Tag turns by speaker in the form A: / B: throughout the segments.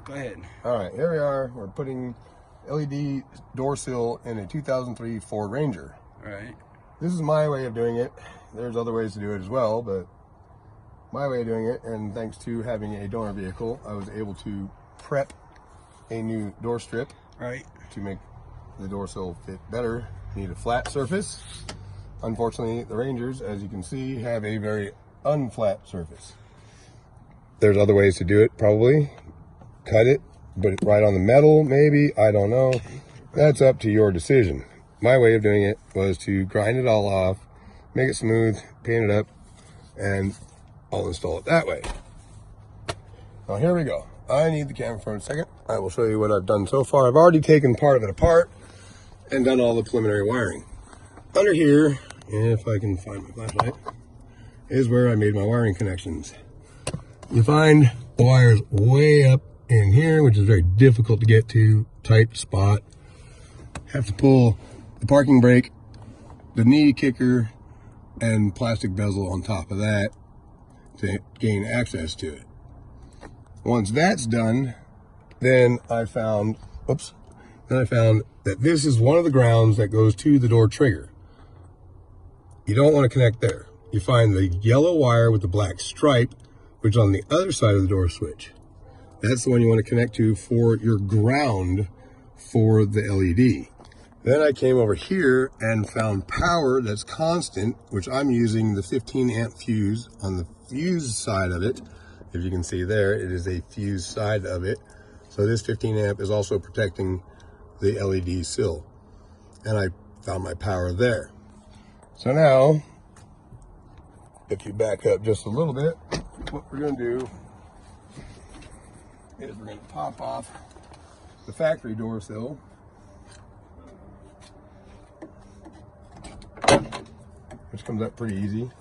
A: Go ahead.
B: All right, here we are. We're putting LED door sill in a 2003 Ford Ranger.
A: All right.
B: This is my way of doing it. There's other ways to do it as well, but my way of doing it, and thanks to having a donor vehicle, I was able to prep a new door strip to make the door sill fit better. You need a flat surface. Unfortunately, the Rangers, as you can see, have a very unflat surface. There's other ways to do it, probably. Cut it, put it right on the metal, maybe, I don't know. That's up to your decision. My way of doing it was to grind it all off, make it smooth, paint it up, and I'll install it that way. Now here we go. I need the camera for a second. I will show you what I've done so far. I've already taken part of it apart and done all the preliminary wiring. Under here, if I can find my flashlight, is where I made my wiring connections. You find the wires way up in here, which is very difficult to get to, tight spot. Have to pull the parking brake, the knee kicker, and plastic bezel on top of that to gain access to it. Once that's done, then I found that this is one of the grounds that goes to the door trigger. You don't want to connect there. You find the yellow wire with the black stripe, which is on the other side of the door switch. That's the one you want to connect to for your ground for the LED. Then I came over here and found power that's constant, which I'm using the 15 amp fuse on the fuse side of it. If you can see there, it is a fuse side of it. So this 15 amp is also protecting the LED sill. And I found my power there. So now, if you back up just a little bit, what we're going to do is we're going to pop off the factory door sill, which comes up pretty easy.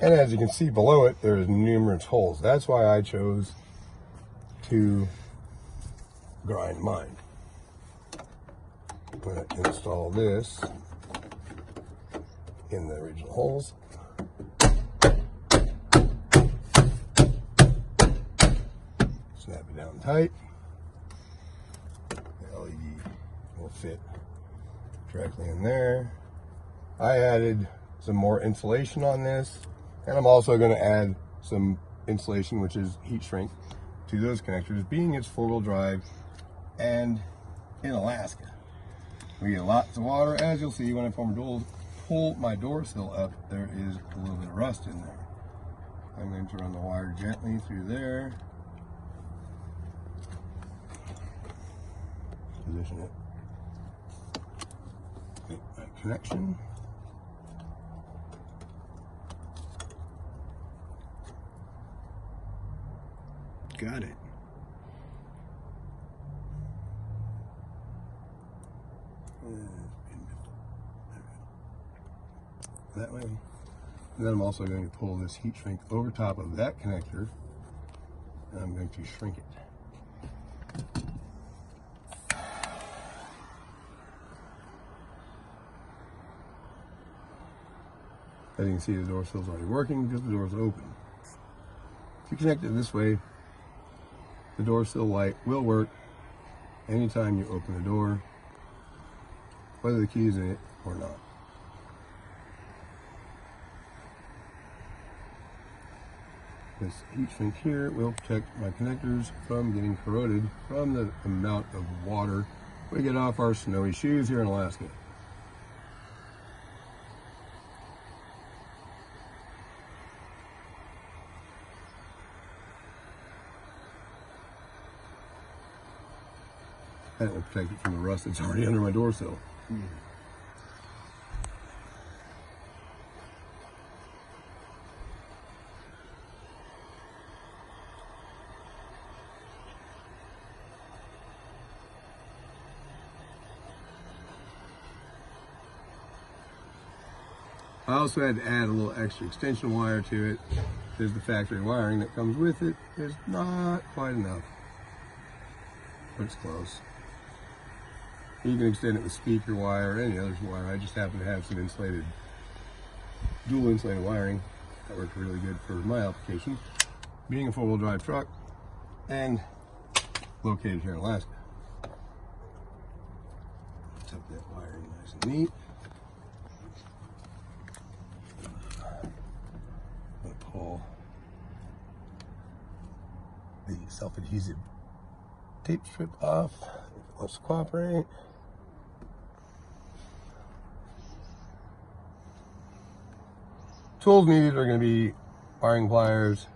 B: And as you can see below it, there's numerous holes. That's why I chose to grind mine. I'm going to install this in the original holes. Snap it down tight. The LED will fit directly in there. I added some more insulation on this, and I'm also going to add some insulation, which is heat shrink, to those connectors, being it's four-wheel drive and in Alaska. We get lots of water. As you'll see when I pull my door sill up, there is a little bit of rust in there. I'm going to run the wire gently through there. Position it. Make my connection. Got it. That way. And then I'm also going to pull this heat shrink over top of that connector, and I'm going to shrink it. As you can see, the door sill's already working because the door's open. If you connect it this way, the door sill light will work anytime you open the door, whether the key is in it or not. This heat shrink here will protect my connectors from getting corroded from the amount of water we get off our snowy shoes here in Alaska. And it will protect it from the rust that's already under my door sill. I also had to add a little extra extension wire to it because the factory wiring that comes with it is not quite enough. Looks close. You can extend it with speaker wire or any other wire. I just happen to have some insulated, dual insulated wiring that worked really good for my application, being a four-wheel drive truck and located here in Alaska. Tuck that wiring nice and neat. I'm going to pull the self-adhesive tape strip off if it wants to cooperate. Tools needed are going to be wiring pliers,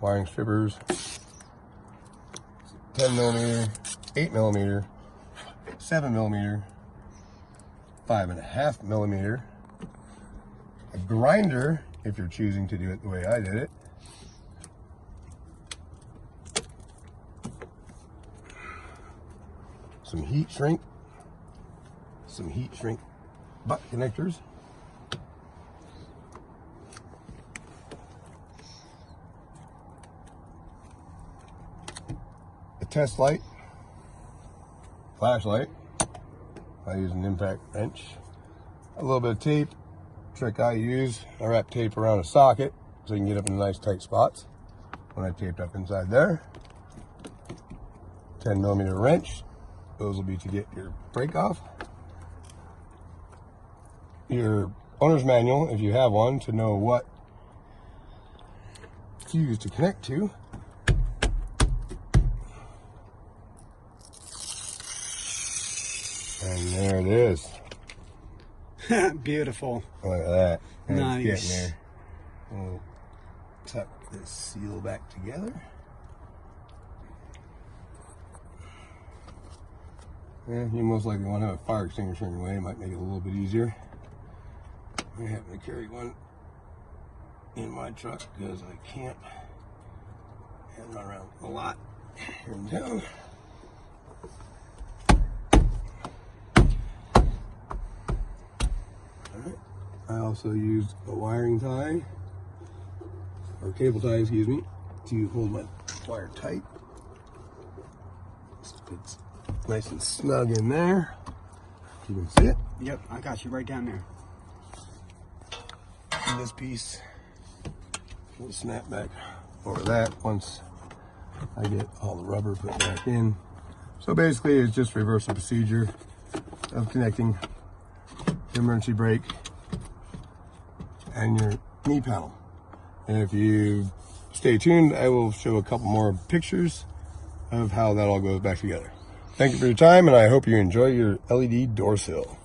B: wiring strippers, 10mm, 8mm, 7mm, 5.5mm, a grinder if you're choosing to do it the way I did it, some heat shrink butt connectors, a test light, flashlight. I use an impact wrench, a little bit of tape. Trick I use, I wrap tape around a socket so you can get up in nice tight spots. When I taped up inside there, 10mm wrench. Those will be to get your brake off. Your owner's manual, if you have one, to know what fuse to connect to. And there it is.
A: Beautiful.
B: Look at that. And
A: nice.
B: It's getting there. We'll tuck this seal back together. Yeah, you most likely want to have a fire extinguisher in your way. It might make it a little bit easier. I happen to carry one in my truck because I can't run around a lot here in town. Alright, I also used a wiring tie, or cable tie, excuse me, to hold my wire tight. It's nice and snug in there. You can see it.
A: Yep, I got you right down there.
B: And this piece will snap back over that once I get all the rubber put back in. So basically it's just reverse the procedure of connecting the emergency brake and your knee panel. And if you stay tuned, I will show a couple more pictures of how that all goes back together. Thank you for your time, and I hope you enjoy your LED door sill.